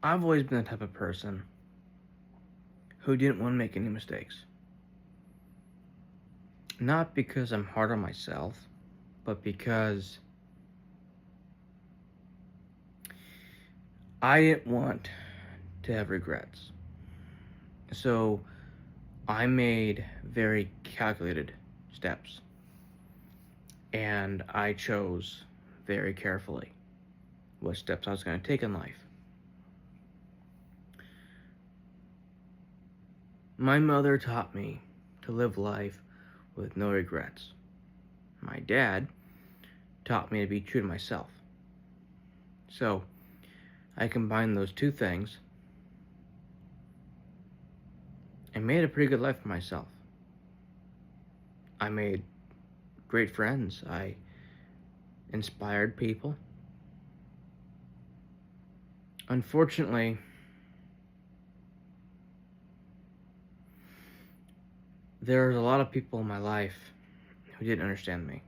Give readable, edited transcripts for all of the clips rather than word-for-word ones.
I've always been the type of person who didn't want to make any mistakes. Not because I'm hard on myself, but because I didn't want to have regrets. So I made very calculated steps, and I chose very carefully what steps I was going to take in life. My mother taught me to live life with no regrets. My dad taught me to be true to myself. So I combined those two things and made a pretty good life for myself. I made great friends. I inspired people. Unfortunately, there's a lot of people in my life who didn't understand me.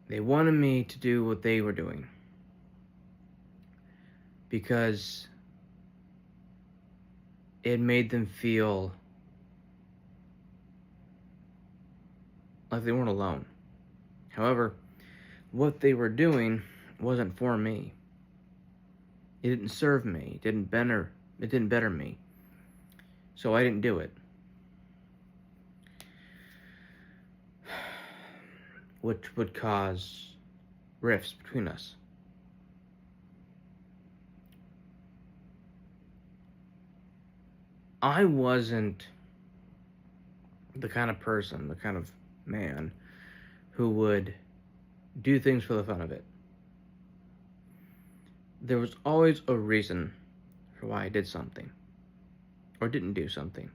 They wanted me to do what they were doing because it made them feel like they weren't alone. However, what they were doing wasn't for me. It didn't serve me. It didn't better me. So I didn't do it. Which would cause rifts between us. I wasn't the kind of person, the kind of man who would do things for the fun of it. There was always a reason for why I did something or didn't do something.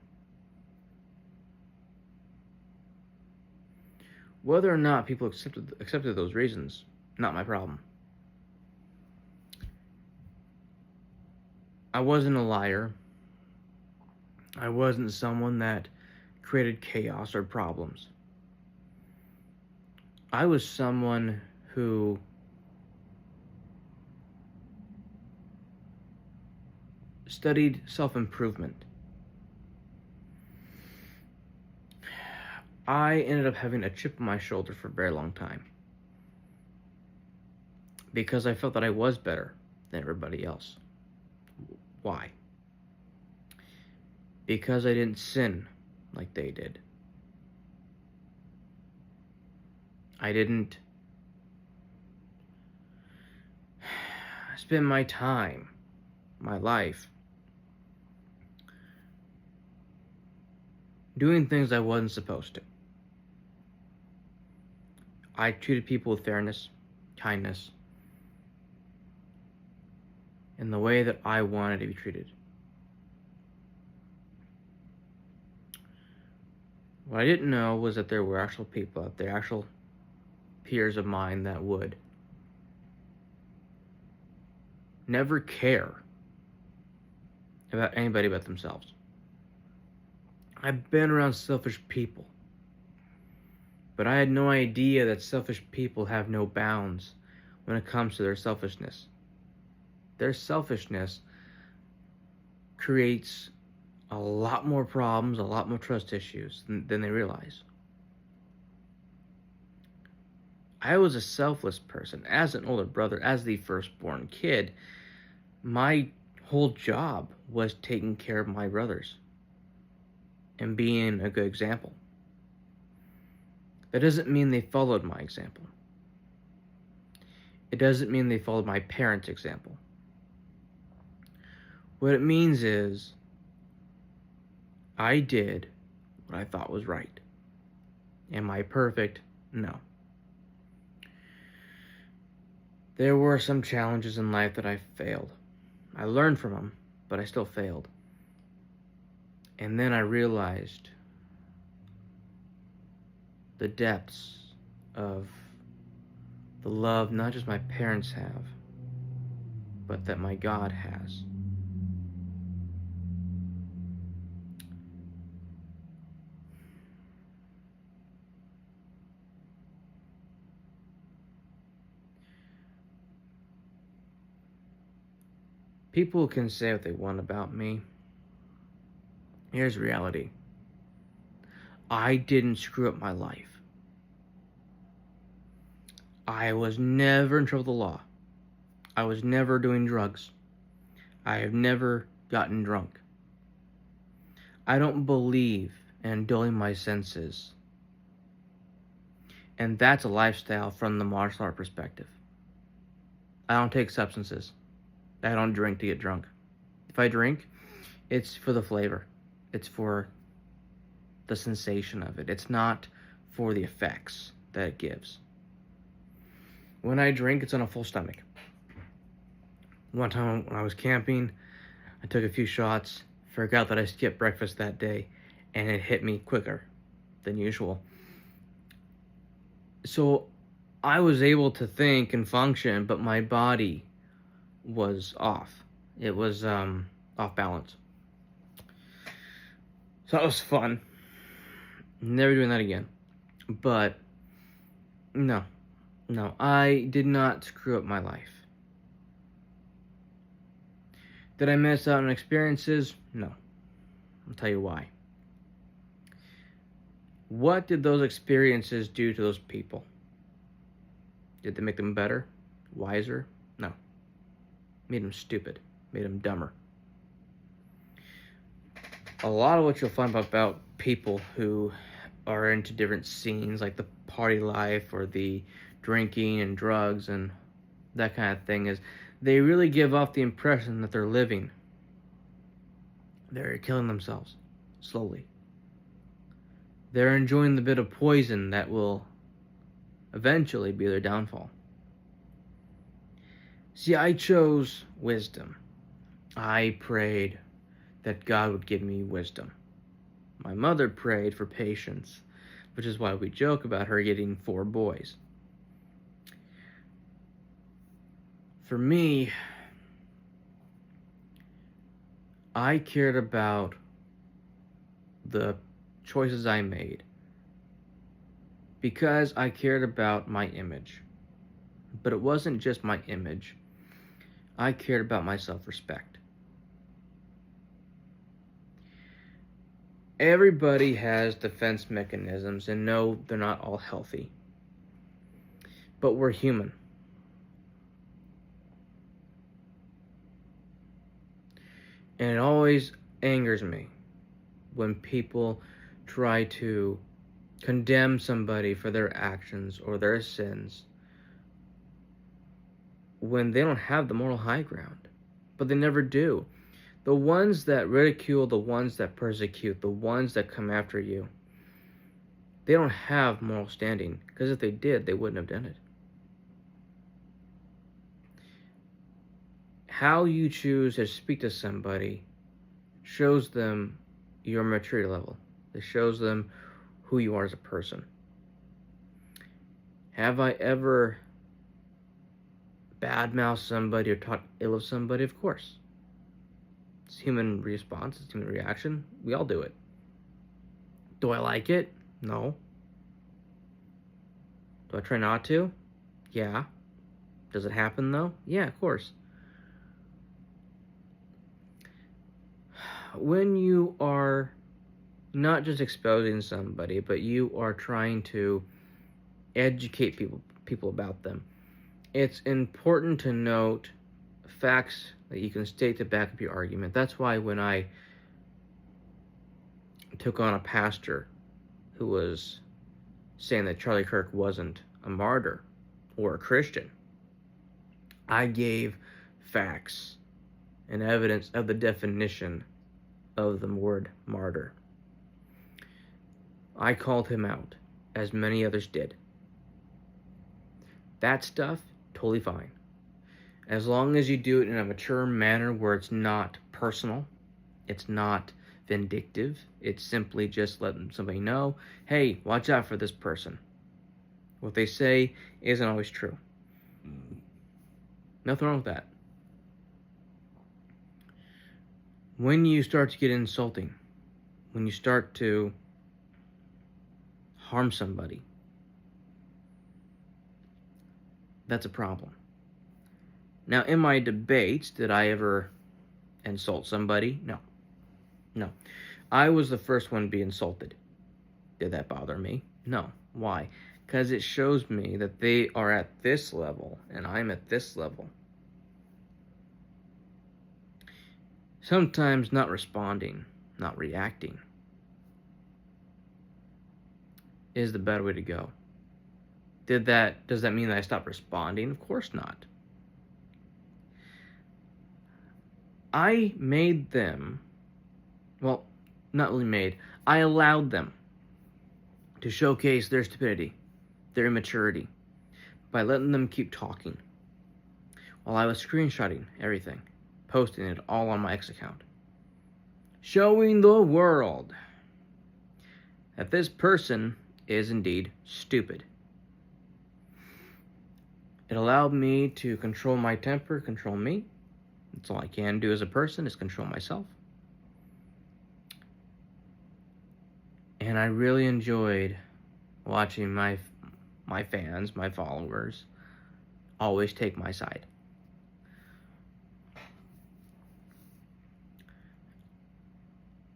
Whether or not people accepted those reasons, not my problem. I wasn't a liar. I wasn't someone that created chaos or problems. I was someone who studied self-improvement. I ended up having a chip on my shoulder for a very long time because I felt that I was better than everybody else. Why? Because I didn't sin like they did. I didn't spend my time, my life, doing things I wasn't supposed to. I treated people with fairness, kindness, in the way that I wanted to be treated. What I didn't know was that there were actual people out there, actual peers of mine that would never care about anybody but themselves. I've been around selfish people, but I had no idea that selfish people have no bounds when it comes to their selfishness. Their selfishness creates a lot more problems, a lot more trust issues than they realize. I was a selfless person. As an older brother, as the firstborn kid, my whole job was taking care of my brothers and being a good example. That doesn't mean they followed my example. It doesn't mean they followed my parents' example. What it means is I did what I thought was right. Am I perfect? No. There were some challenges in life that I failed. I learned from them, but I still failed. And then I realized the depths of the love not just my parents have, but that my God has. People can say what they want about me. Here's reality. I didn't screw up my life. I was never in trouble with the law. I was never doing drugs. I have never gotten drunk. I don't believe in dulling my senses. And that's a lifestyle from the martial art perspective. I don't take substances. I don't drink to get drunk. If I drink, it's for the flavor. It's for the sensation of it. It's not for the effects that it gives. When I drink, it's on a full stomach. One time when I was camping, I took a few shots, forgot that I skipped breakfast that day, and it hit me quicker than usual. So I was able to think and function, but my body was off. It was off balance. So that was fun. Never doing that again. But no, I did not screw up my life. Did I miss out on experiences? No. I'll tell you why. What did those experiences do to those people? Did they make them better? Wiser? No. Made them stupid. Made them dumber. A lot of what you'll find about people who are into different scenes, like the party life or the drinking and drugs and that kind of thing, is they really give off the impression that they're living. They're killing themselves slowly. They're enjoying the bit of poison that will eventually be their downfall. See, I chose wisdom. I prayed that God would give me wisdom. My mother prayed for patience, which is why we joke about her getting 4 boys. For me, I cared about the choices I made because I cared about my image. But it wasn't just my image. I cared about my self-respect. Everybody has defense mechanisms, and no, they're not all healthy. But we're human. And it always angers me when people try to condemn somebody for their actions or their sins when they don't have the moral high ground. But they never do. The ones that ridicule, the ones that persecute, the ones that come after you, they don't have moral standing, because if they did, they wouldn't have done it. How you choose to speak to somebody shows them your maturity level. It shows them who you are as a person. Have I ever badmouthed somebody or talked ill of somebody? Of course. It's human response. It's human reaction. We all do it. Do I like it? No. Do I try not to? Yeah. Does it happen though? Yeah, of course. When you are not just exposing somebody, but you are trying to educate people about them, it's important to note facts that you can state to back up your argument. That's why when I took on a pastor who was saying that Charlie Kirk wasn't a martyr or a Christian, I gave facts and evidence of the definition of the word martyr. I called him out, as many others did. That stuff, totally fine. As long as you do it in a mature manner where it's not personal, it's not vindictive, it's simply just letting somebody know, hey, watch out for this person. What they say isn't always true. Nothing wrong with that. When you start to get insulting, when you start to harm somebody, that's a problem. Now, in my debates, did I ever insult somebody? No. No. I was the first one to be insulted. Did that bother me? No. Why? Because it shows me that they are at this level and I'm at this level. Sometimes not responding, not reacting is the better way to go. Does that mean that I stopped responding? Of course not. I made them, well, not really made, I allowed them to showcase their stupidity, their immaturity, by letting them keep talking while I was screenshotting everything, posting it all on my X account, showing the world that this person is indeed stupid. It allowed me to control my temper, control me. That's all I can do as a person, is control myself. And I really enjoyed watching my fans, my followers, always take my side.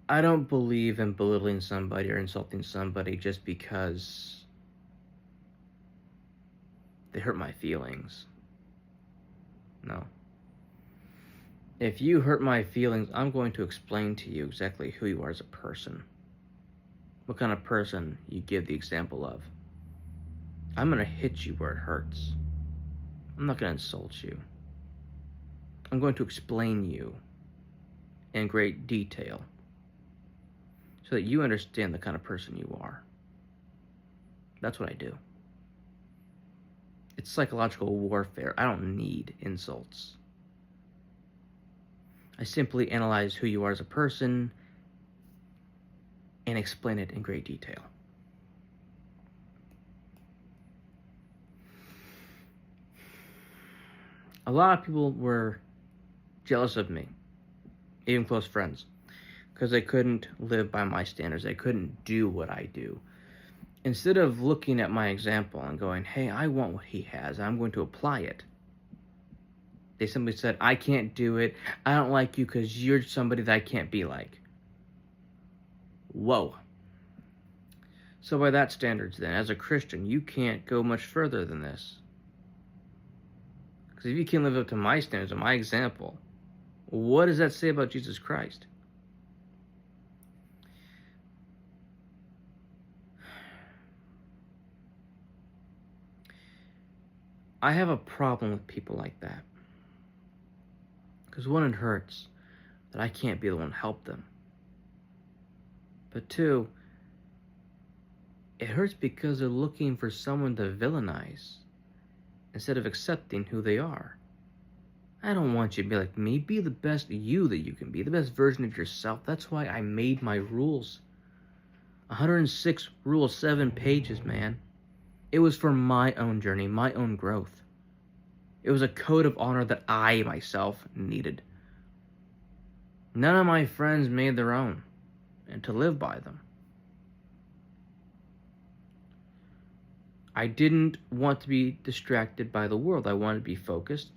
I don't believe in belittling somebody or insulting somebody just because they hurt my feelings. No. If you hurt my feelings, I'm going to explain to you exactly who you are as a person. What kind of person you give the example of. I'm going to hit you where it hurts. I'm not going to insult you. I'm going to explain you in great detail so that you understand the kind of person you are. That's what I do. It's psychological warfare. I don't need insults. I simply analyze who you are as a person and explain it in great detail. A lot of people were jealous of me, even close friends, because they couldn't live by my standards. They couldn't do what I do. Instead of looking at my example and going, hey, I want what he has, I'm going to apply it, they simply said, I can't do it. I don't like you because you're somebody that I can't be like. Whoa. So by that standards then, as a Christian, you can't go much further than this. Because if you can't live up to my standards and my example, what does that say about Jesus Christ? I have a problem with people like that. Because one, it hurts that I can't be the one to help them. But two, it hurts because they're looking for someone to villainize instead of accepting who they are. I don't want you to be like me. Be the best you that you can be, the best version of yourself. That's why I made my rules. 106 rules, 7 pages, man. It was for my own journey, my own growth. It was a code of honor that I myself needed. None of my friends made their own, and to live by them. I didn't want to be distracted by the world. I wanted to be focused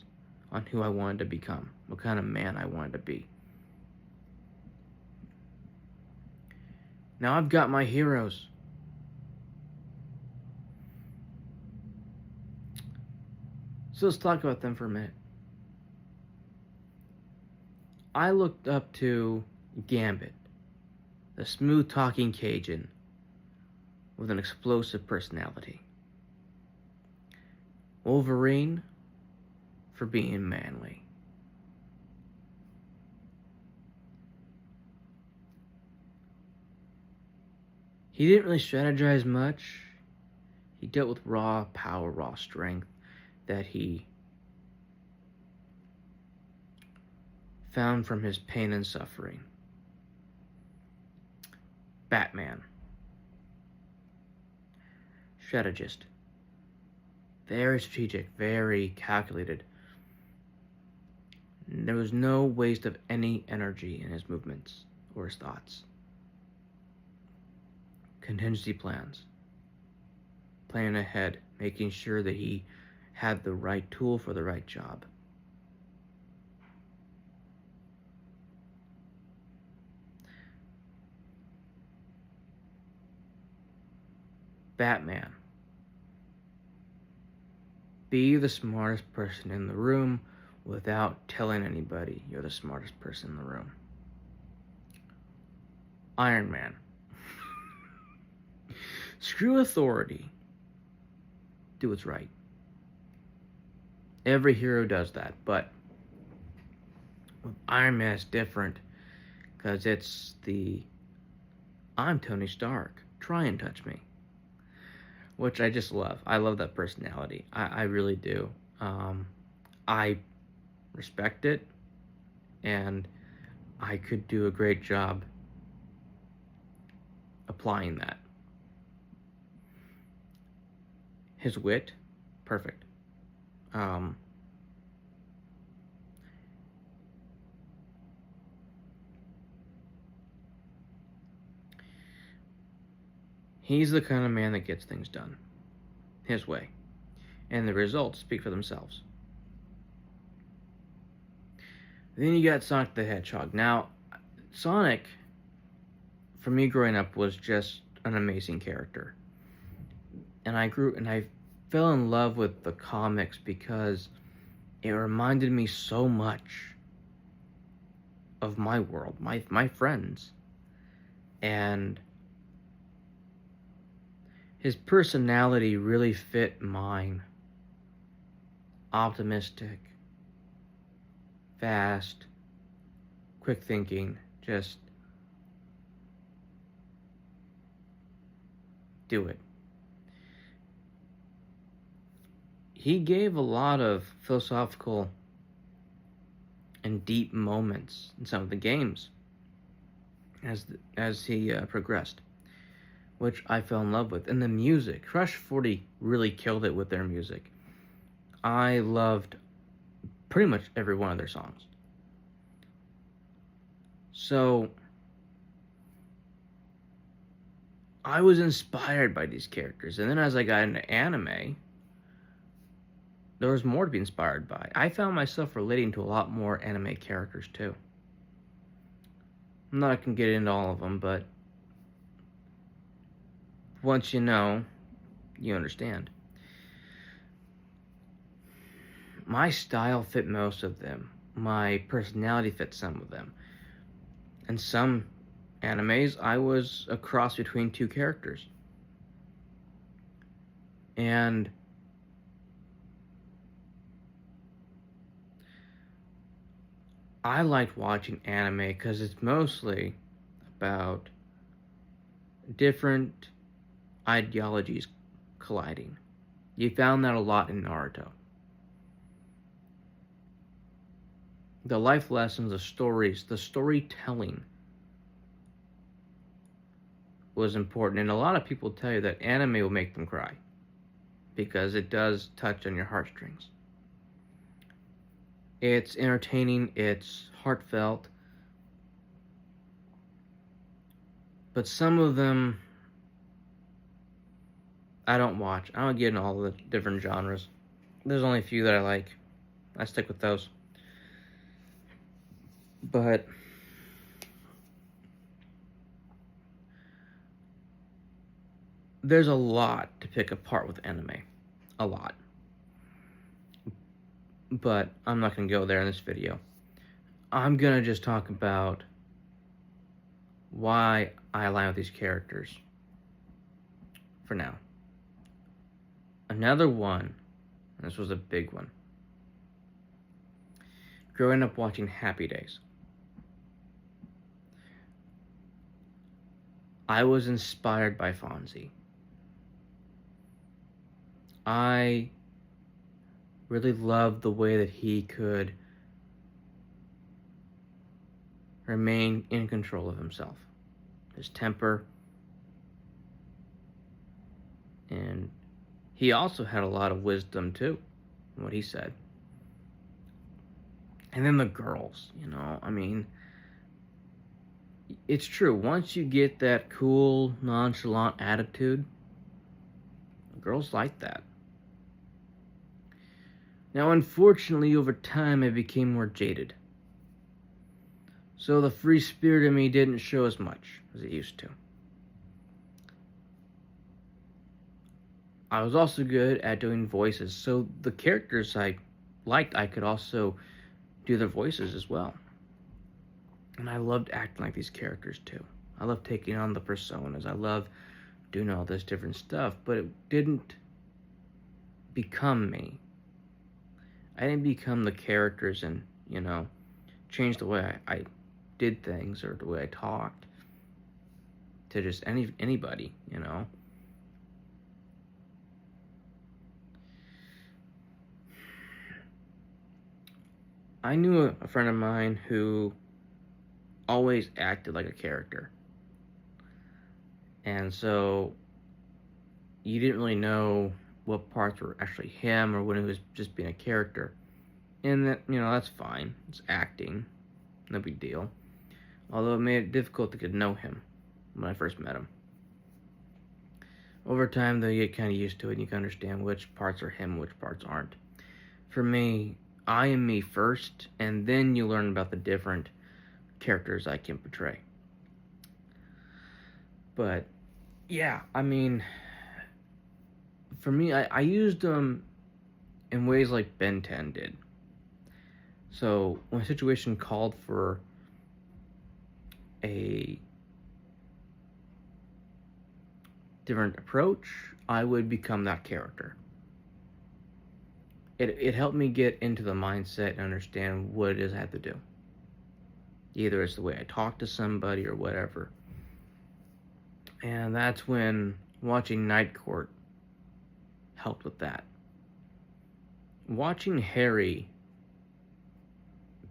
on who I wanted to become, what kind of man I wanted to be. Now I've got my heroes. So let's talk about them for a minute. I looked up to Gambit, the smooth-talking Cajun with an explosive personality. Wolverine for being manly. He didn't really strategize much. He dealt with raw power, raw strength that he found from his pain and suffering. Batman. Strategist. Very strategic, very calculated. There was no waste of any energy in his movements or his thoughts. Contingency plans. Planning ahead, making sure that he had the right tool for the right job. Batman. Be the smartest person in the room without telling anybody you're the smartest person in the room. Iron Man. Screw authority. Do what's right. Every hero does that, but with Iron Man it's different because it's the I'm Tony Stark. Try and touch me. Which I just love. I love that personality. I really do. I respect it, and I could do a great job applying that. His wit, perfect. He's the kind of man that gets things done his way, and the results speak for themselves. Then you got Sonic the Hedgehog. Now, Sonic, for me growing up, was just an amazing character. And I fell in love with the comics because it reminded me so much of my world, my friends. And his personality really fit mine. Optimistic, fast, quick thinking, just do it. He gave a lot of philosophical and deep moments in some of the games as he progressed, which I fell in love with. And the music, Crush 40 really killed it with their music. I loved pretty much every one of their songs. So I was inspired by these characters. And then as I got into anime, there was more to be inspired by. I found myself relating to a lot more anime characters too. I'm not going to get into all of them, but once you know, you understand. My style fit most of them. My personality fit some of them. In some animes, I was a cross between two characters. And I liked watching anime because it's mostly about different ideologies colliding. You found that a lot in Naruto. The life lessons, the stories, the storytelling was important. And a lot of people tell you that anime will make them cry because it does touch on your heartstrings. It's entertaining, it's heartfelt, but some of them I don't watch. I don't get in all the different genres. There's only a few that I like. I stick with those. But there's a lot to pick apart with anime. A lot. But I'm not going to go there in this video. I'm going to just talk about why I align with these characters for now. Another one, and this was a big one, growing up watching Happy Days. I was inspired by Fonzie. I really loved the way that he could remain in control of himself. His temper. And he also had a lot of wisdom too, in what he said. And then the girls, I mean, it's true. Once you get that cool, nonchalant attitude, girls like that. Now, unfortunately, over time, I became more jaded. So the free spirit in me didn't show as much as it used to. I was also good at doing voices. So the characters I liked, I could also do their voices as well. And I loved acting like these characters too. I love taking on the personas. I love doing all this different stuff, but it didn't become me. I didn't become the characters and, change the way I did things or the way I talked to just anybody. I knew a friend of mine who always acted like a character. And so you didn't really know what parts were actually him or when he was just being a character. And that, that's fine. It's acting. No big deal. Although it made it difficult to get to know him when I first met him. Over time, though, you get kind of used to it and you can understand which parts are him and which parts aren't. For me, I am me first, and then you learn about the different characters I can portray. But, yeah, I mean, for me, I used them in ways like Ben 10 did. So, when a situation called for a different approach, I would become that character. It helped me get into the mindset and understand what it is I have to do. Either it's the way I talk to somebody or whatever. And that's when watching Night Court helped with that. Watching Harry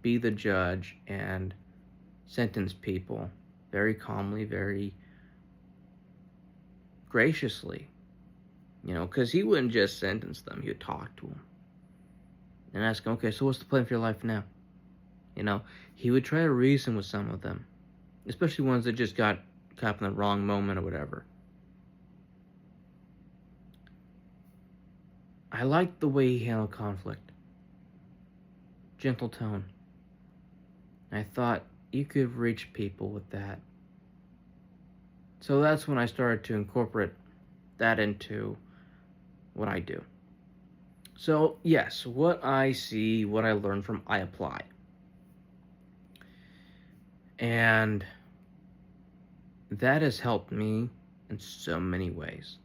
be the judge and sentence people very calmly, very graciously, because he wouldn't just sentence them, he would talk to them and ask them, okay, so what's the plan for your life now? He would try to reason with some of them, especially ones that just got caught in the wrong moment or whatever. I liked the way he handled conflict. Gentle tone. I thought you could reach people with that. So that's when I started to incorporate that into what I do. So, yes, what I see, what I learn from, I apply. And that has helped me in so many ways.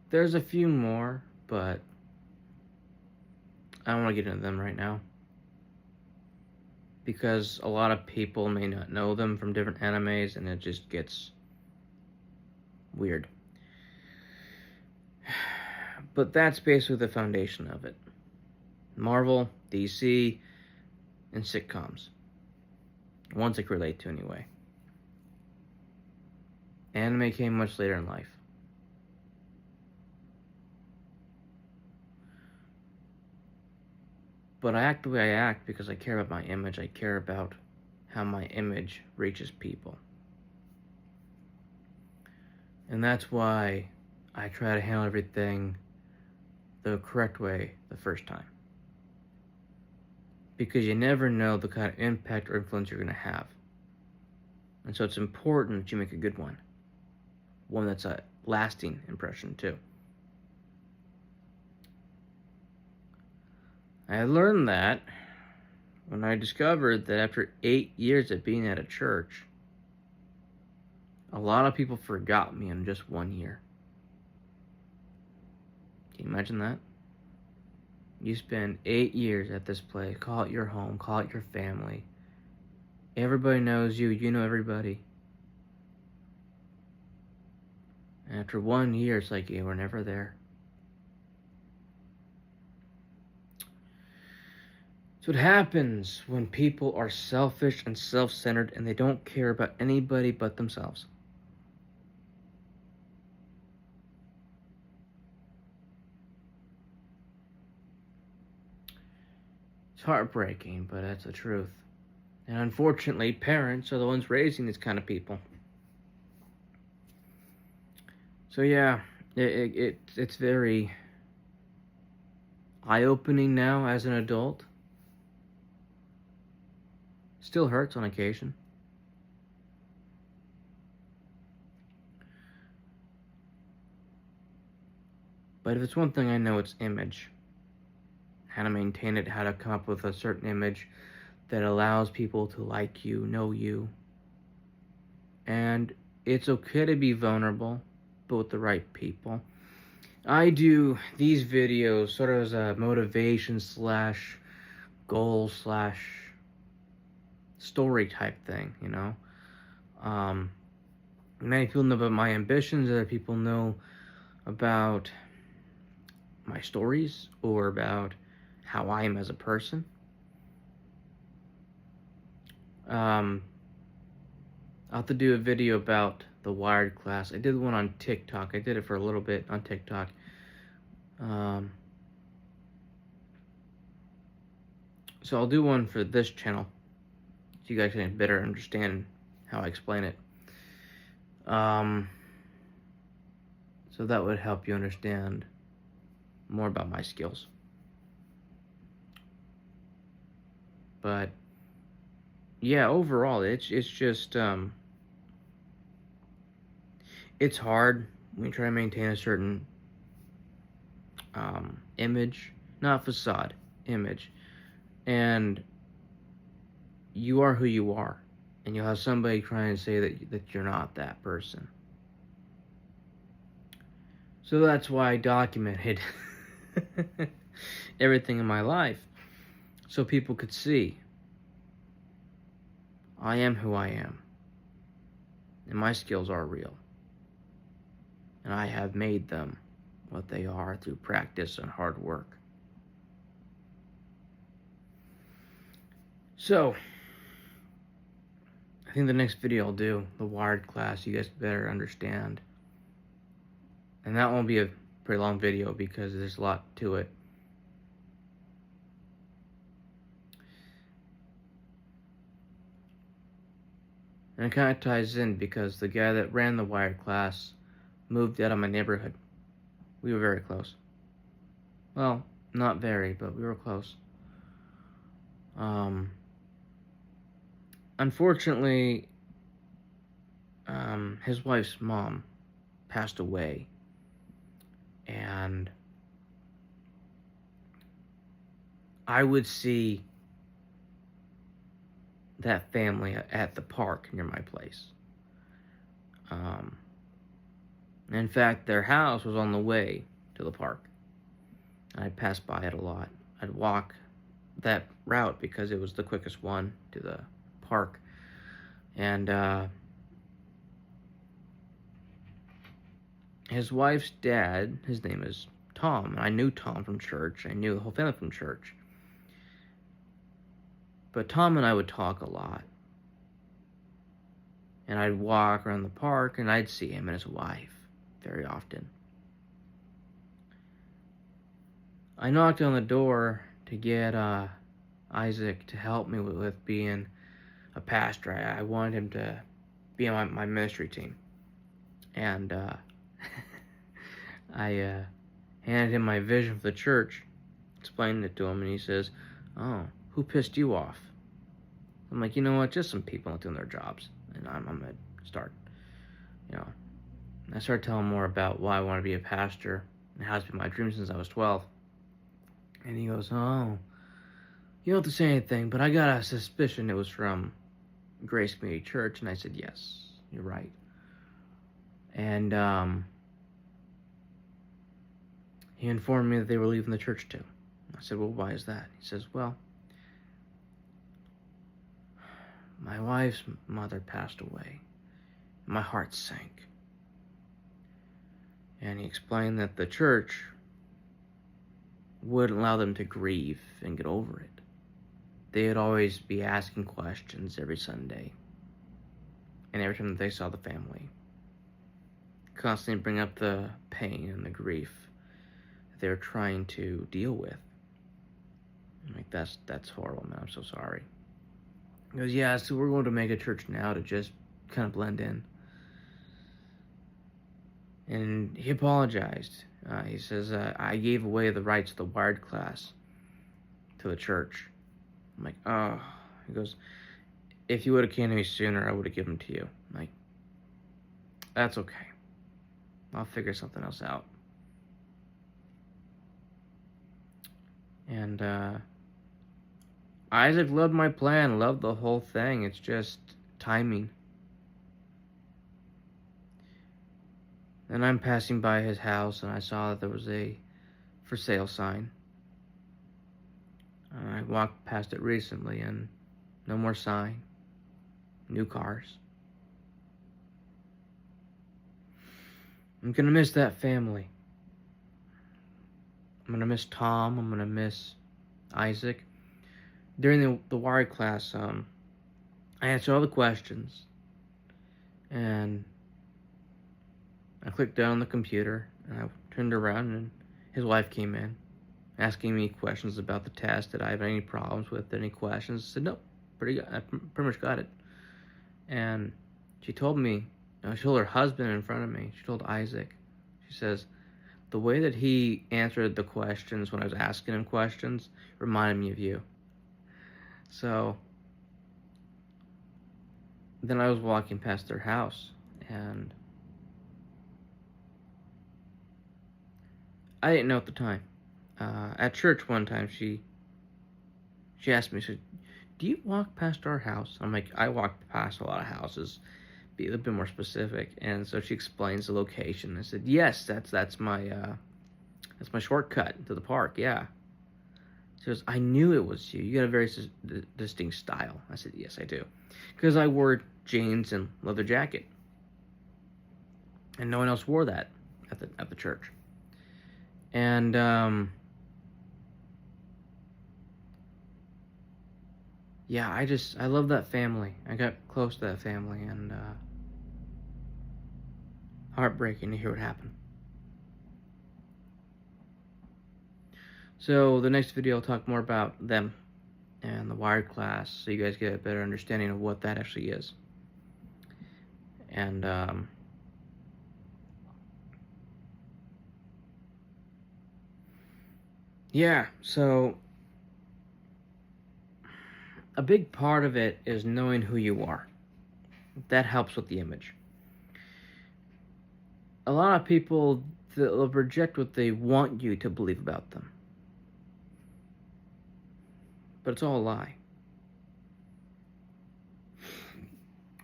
There's a few more, but I don't want to get into them right now. Because a lot of people may not know them from different animes, and it just gets weird. But that's basically the foundation of it. Marvel, DC, and sitcoms. Ones I can relate to anyway. Anime came much later in life. But I act the way I act because I care about my image. I care about how my image reaches people. And that's why I try to handle everything the correct way the first time. Because you never know the kind of impact or influence you're going to have. And so it's important that you make a good one. One that's a lasting impression too. I learned that when I discovered that after 8 years of being at a church, a lot of people forgot me in just 1 year. Can you imagine that? You spend 8 years at this place, call it your home, call it your family. Everybody knows you, you know everybody. And after 1 year, it's like you were never there. So what happens when people are selfish and self-centered and they don't care about anybody but themselves? It's heartbreaking, but that's the truth. And unfortunately, parents are the ones raising these kind of people. So yeah, it's very eye-opening now as an adult. Still hurts on occasion. But if it's one thing I know, it's image. How to maintain it, how to come up with a certain image that allows people to like you, know you. And it's okay to be vulnerable, but with the right people. I do these videos sort of as a motivation slash goal slash story type thing, you know. Many people know about my ambitions, other people know about my stories or about how I am as a person. I'll have to do a video about the Wired class. I did one on TikTok. I did it for a little bit on TikTok. So I'll do one for this channel so you guys can better understand how I explain it. So that would help you understand more about my skills. But yeah, overall, it's just it's hard when you try to maintain a certain image, not facade, image, and you are who you are, and you'll have somebody trying to say that you're not that person. So that's why I documented everything in my life, so people could see I am who I am, and my skills are real, and I have made them what they are through practice and hard work. So, I think the next video I'll do, the Wired class, you guys better understand. And that won't be a pretty long video because there's a lot to it. And it kind of ties in because the guy that ran the Wired class moved out of my neighborhood. We were very close. Well, not very, but we were close. Unfortunately, his wife's mom passed away, and I would see that family at the park near my place. In fact, their house was on the way to the park. I'd pass by it a lot. I'd walk that route because it was the quickest one to the park. And his wife's dad, his name is Tom. I knew Tom from church. I knew the whole family from church. But Tom and I would talk a lot. And I'd walk around the park and I'd see him and his wife very often. I knocked on the door to get Isaac to help me with being a pastor. I wanted him to be on my ministry team. And I handed him my vision for the church, explained it to him, and he says, "Oh, who pissed you off?" I'm like, you know what, just some people not doing their jobs. And I'm going to start, I started telling him more about why I want to be a pastor and how it's been my dream since I was 12. And he goes, "Oh, you don't have to say anything, but I got a suspicion it was from Grace Community Church." And I said, "Yes, you're right." And he informed me that they were leaving the church too. I said, "Well, why is that?" He says, "Well, my wife's mother passed away. My heart sank." And he explained that the church wouldn't allow them to grieve and get over it. They'd always be asking questions every Sunday. And every time that they saw the family, constantly bring up the pain and the grief that they were trying to deal with. I'm like, that's horrible, man. I'm so sorry. He goes, "Yeah, so we're going to make a church now to just kind of blend in." And he apologized. He says, "I gave away the rights of the Wired class to the church." I'm like, "Oh." He goes, "If you would have came to me sooner, I would have given them to you." I'm like, "That's okay. I'll figure something else out." And Isaac loved my plan, loved the whole thing. It's just timing. And I'm passing by his house, and I saw that there was a for sale sign. I walked past it recently, and no more sign. New cars. I'm gonna miss that family. I'm gonna miss Tom. I'm gonna miss Isaac. During the wired class, I answered all the questions, and I clicked down on the computer, and I turned around, and his wife came in, asking me questions about the test. Did I have any problems with any questions? I said, nope, pretty good. I pretty much got it. And she told me, she told her husband in front of me, she told Isaac, she says, the way that he answered the questions when I was asking him questions reminded me of you. So then I was walking past their house, and I didn't know at the time. At church one time, she asked me, she said, do you walk past our house? I'm like, I walk past a lot of houses. Be a little bit more specific. And so she explains the location. I said, yes, that's my shortcut to the park. Yeah. She goes, I knew it was you. You got a very distinct style. I said, yes, I do, because I wore jeans and leather jacket, and no one else wore that at the church. And yeah, I love that family. I got close to that family, and heartbreaking to hear what happened. So the next video I'll talk more about them and the wired class, so you guys get a better understanding of what that actually is. And yeah, so a big part of it is knowing who you are. That helps with the image. A lot of people, they'll project what they want you to believe about them, but it's all a lie.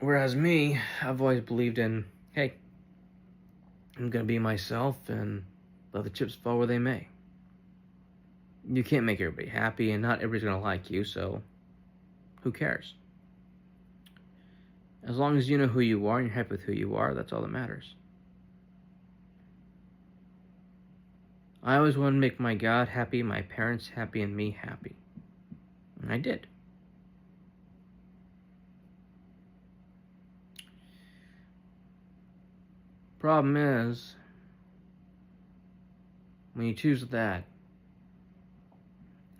Whereas me, I've always believed in, hey, I'm gonna be myself and let the chips fall where they may. You can't make everybody happy, and not everybody's gonna like you, so who cares? As long as you know who you are and you're happy with who you are, that's all that matters. I always wanted to make my God happy, my parents happy, and me happy. And I did. Problem is, when you choose that,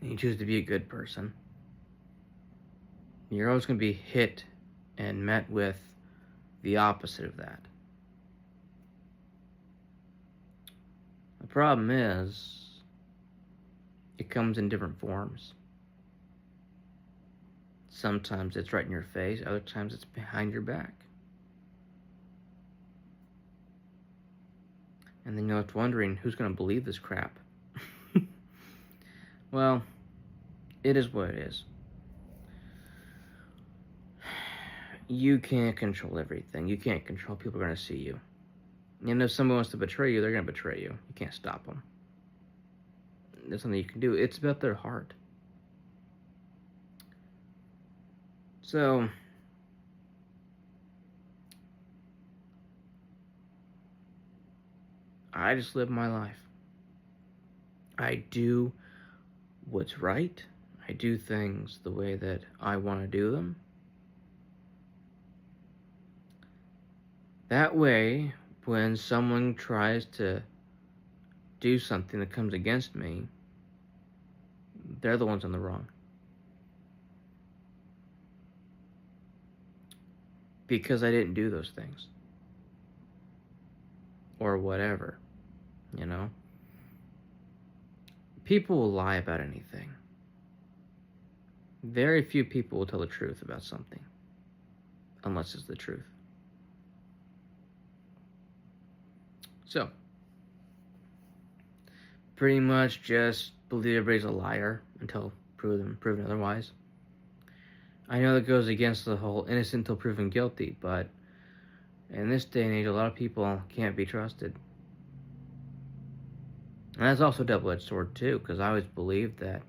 and you choose to be a good person, you're always going to be hit and met with the opposite of that. The problem is, it comes in different forms. Sometimes it's right in your face, other times it's behind your back. And then you're left wondering, who's going to believe this crap? Well, it is what it is. You can't control everything. You can't control people are going to see you. And if someone wants to betray you, they're going to betray you. You can't stop them. There's something you can do. It's about their heart. So, I just live my life. I do what's right. I do things the way that I want to do them. That way, when someone tries to do something that comes against me, they're the ones in the wrong. Because I didn't do those things. Or whatever, you know? People will lie about anything. Very few people will tell the truth about something, unless it's the truth. So, pretty much just believe everybody's a liar until proven otherwise. I know that goes against the whole innocent until proven guilty, but in this day and age, a lot of people can't be trusted. And that's also a double-edged sword, too, because I always believed that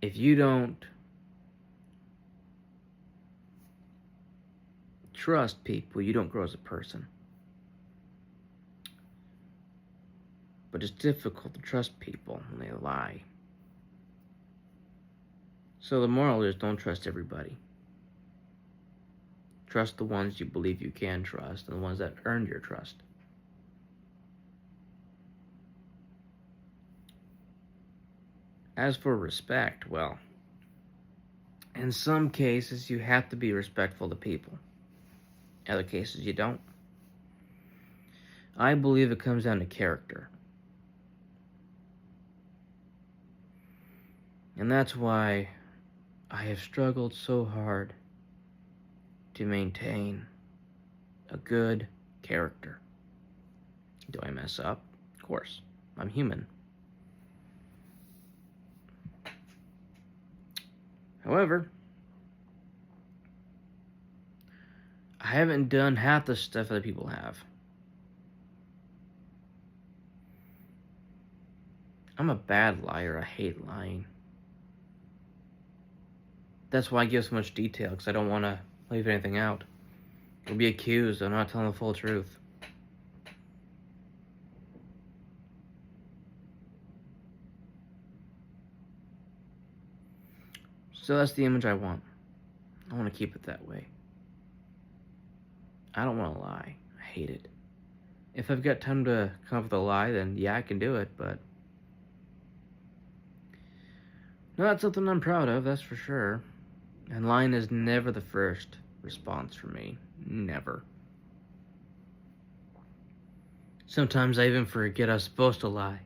if you don't trust people, you don't grow as a person. But it's difficult to trust people when they lie. So the moral is, don't trust everybody. Trust the ones you believe you can trust and the ones that earned your trust. As for respect, well, in some cases you have to be respectful to people. In other cases you don't. I believe it comes down to character. And that's why I have struggled so hard to maintain a good character. Do I mess up? Of course. I'm human. However, I haven't done half the stuff other people have. I'm a bad liar. I hate lying. That's why I give so much detail, because I don't want to leave anything out. I'll be accused of not telling the full truth. So that's the image I want. I want to keep it that way. I don't want to lie. I hate it. If I've got time to come up with a lie, then yeah, I can do it, but not something I'm proud of, that's for sure. And lying is never the first response for me. Never. Sometimes I even forget I was supposed to lie.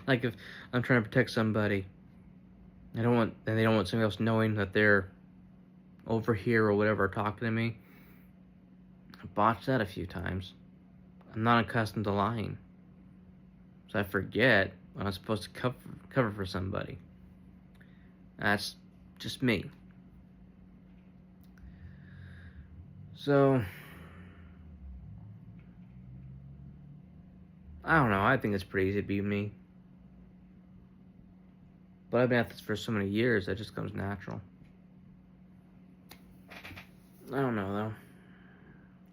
Like if I'm trying to protect somebody, they don't want somebody else knowing that they're over here or whatever talking to me. I botched that a few times. I'm not accustomed to lying, so I forget when I'm supposed to cover for somebody. That's just me. So I don't know. I think it's pretty easy to be me. But I've been at this for so many years, that just comes natural. I don't know, though.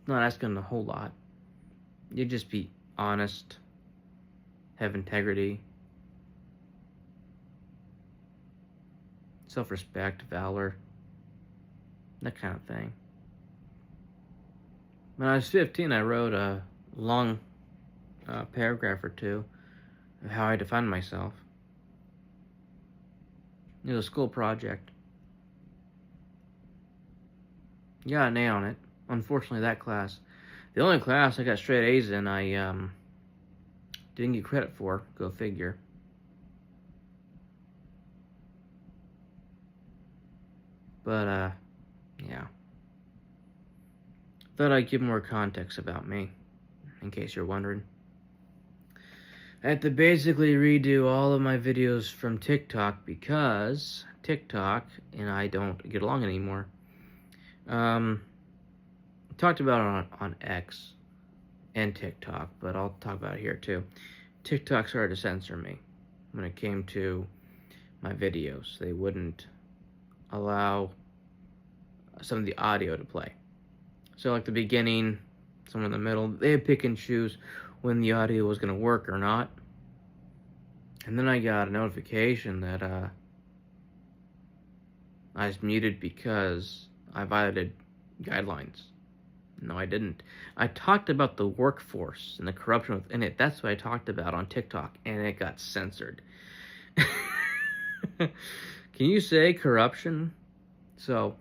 Not asking a whole lot. You just be honest, have integrity, self-respect, valor, that kind of thing. When I was 15, I wrote a long paragraph or two of how I defined myself. It was a school project. Got an A on it. Unfortunately, that class, the only class I got straight A's in, I didn't get credit for. Go figure. But yeah. Thought I'd give more context about me, in case you're wondering. I had to basically redo all of my videos from TikTok because TikTok and I don't get along anymore. Talked about it on X and TikTok, but I'll talk about it here too. TikTok started to censor me when it came to my videos. They wouldn't allow some of the audio to play. So like the beginning, somewhere in the middle, they'd pick and choose when the audio was going to work or not. And then I got a notification that I was muted because I violated guidelines. No, I didn't. I talked about the workforce and the corruption within it. That's what I talked about on TikTok, and it got censored. Can you say corruption? So,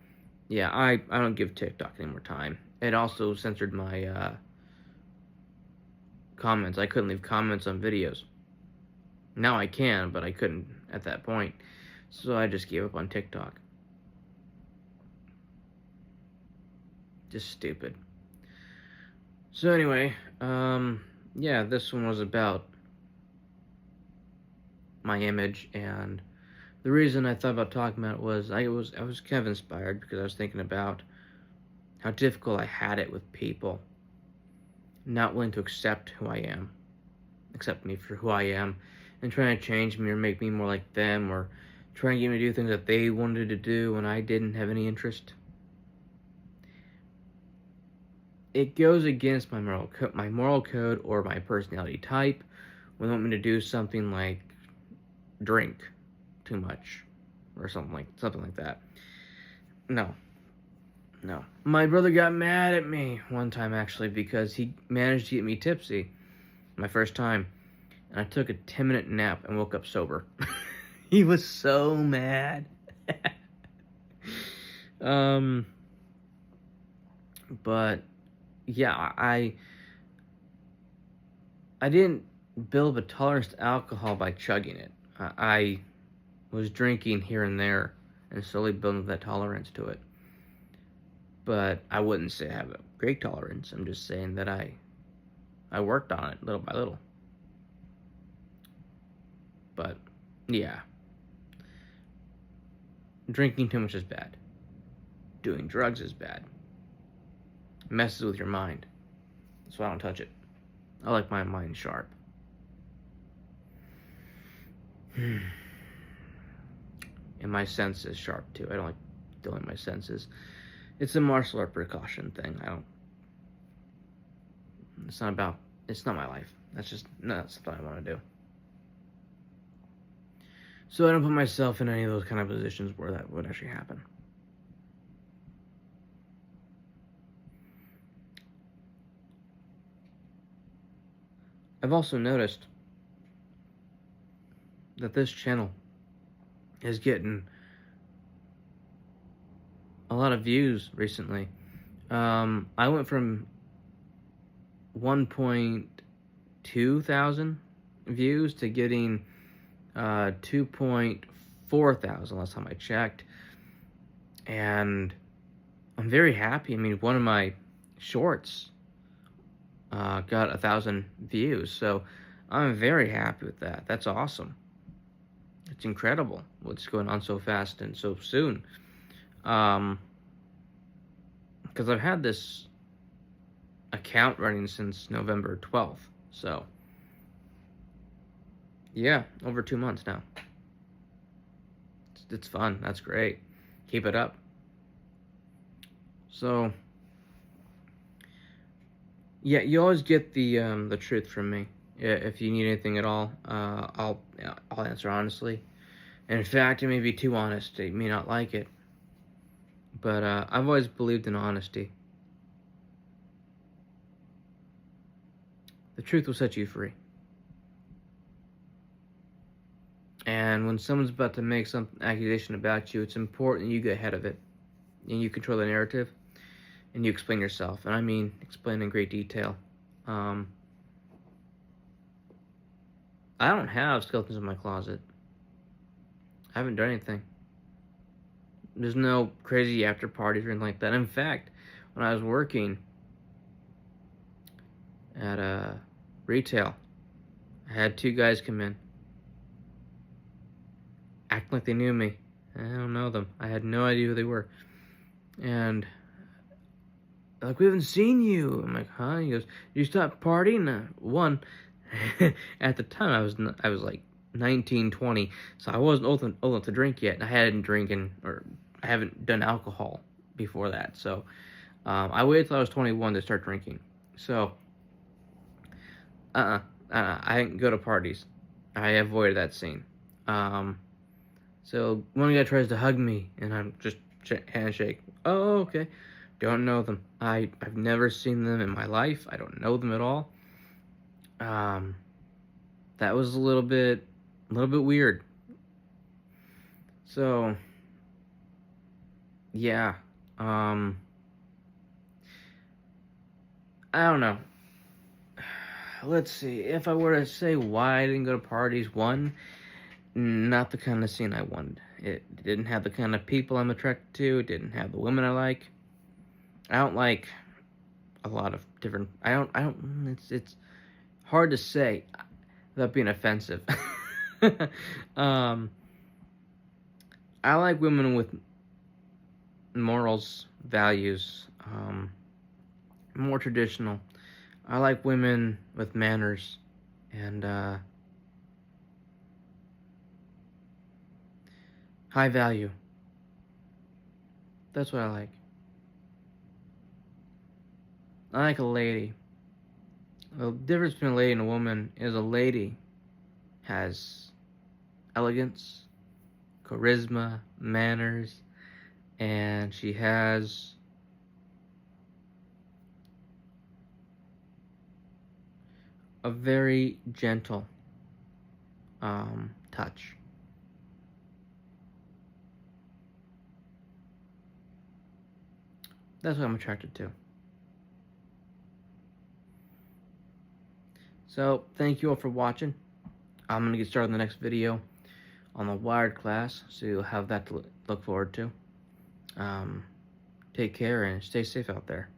yeah, I don't give TikTok any more time. It also censored my comments. I couldn't leave comments on videos. Now I can, but I couldn't at that point. So I just gave up on TikTok. Just stupid. So anyway, yeah, this one was about my image. And the reason I thought about talking about it was I was kind of inspired because I was thinking about how difficult I had it with people not willing to accept who I am, accept me for who I am, and trying to change me or make me more like them, or trying to get me to do things that they wanted to do when I didn't have any interest. It goes against my moral code or my personality type when they want me to do something like drink too much or something like that. No. My brother got mad at me one time actually because he managed to get me tipsy my first time, and I took a 10-minute nap and woke up sober. He was so mad. But yeah, I didn't build a tolerance to alcohol by chugging it. I was drinking here and there and slowly building that tolerance to it. But I wouldn't say I have a great tolerance. I'm just saying that I worked on it little by little. But yeah, drinking too much is bad. Doing drugs is bad. It messes with your mind. So I don't touch it. I like my mind sharp. And my senses sharp too. I don't like dulling my senses. It's a martial art precaution thing. It's not my life. That's something I want to do. So I don't put myself in any of those kind of positions where that would actually happen. I've also noticed that this channel is getting a lot of views recently. I went from 1.2 thousand views to getting 2.4 thousand last time I checked, and I'm very happy. I mean, one of my shorts got 1,000 views, so I'm very happy with that. That's awesome. It's incredible what's going on so fast and so soon. Because I've had this account running since November 12th, so yeah, over 2 months now. It's fun. That's great. Keep it up. So yeah, you always get the truth from me. If you need anything at all, I'll answer honestly. And in fact, it may be too honest. You may not like it, but I've always believed in honesty. The truth will set you free. And when someone's about to make some accusation about you, it's important you get ahead of it and you control the narrative and you explain yourself. And I mean explain in great detail. I don't have skeletons in my closet. I haven't done anything. There's no crazy after parties or anything like that. In fact, when I was working at retail, I had 2 guys come in, acting like they knew me. I don't know them. I had no idea who they were. And they're like, "We haven't seen you." I'm like, "Huh?" He goes, "Did you stop partying?" One, at the time I was like 19, 20, so I wasn't old enough to drink yet. I hadn't I haven't done alcohol before that. So I waited till I was 21 to start drinking. So I didn't go to parties. I avoided that scene. So one guy tries to hug me, and I'm just handshake. Oh, okay. Don't know them. I've never seen them in my life. I don't know them at all. That was a little bit weird. So yeah, I don't know. Let's see. If I were to say why I didn't go to parties, one, not the kind of scene I wanted. It didn't have the kind of people I'm attracted to. It didn't have the women I like. I don't like a lot of different. It's hard to say without being offensive. um, I like women with morals, values, more traditional. I like women with manners and high value. That's what I like. I like a lady. The difference between a lady and a woman is a lady has elegance, charisma, manners, and she has a very gentle touch. That's what I'm attracted to. So, thank you all for watching. I'm going to get started on the next video on the Wired class, so you'll have that to look forward to. Take care and stay safe out there.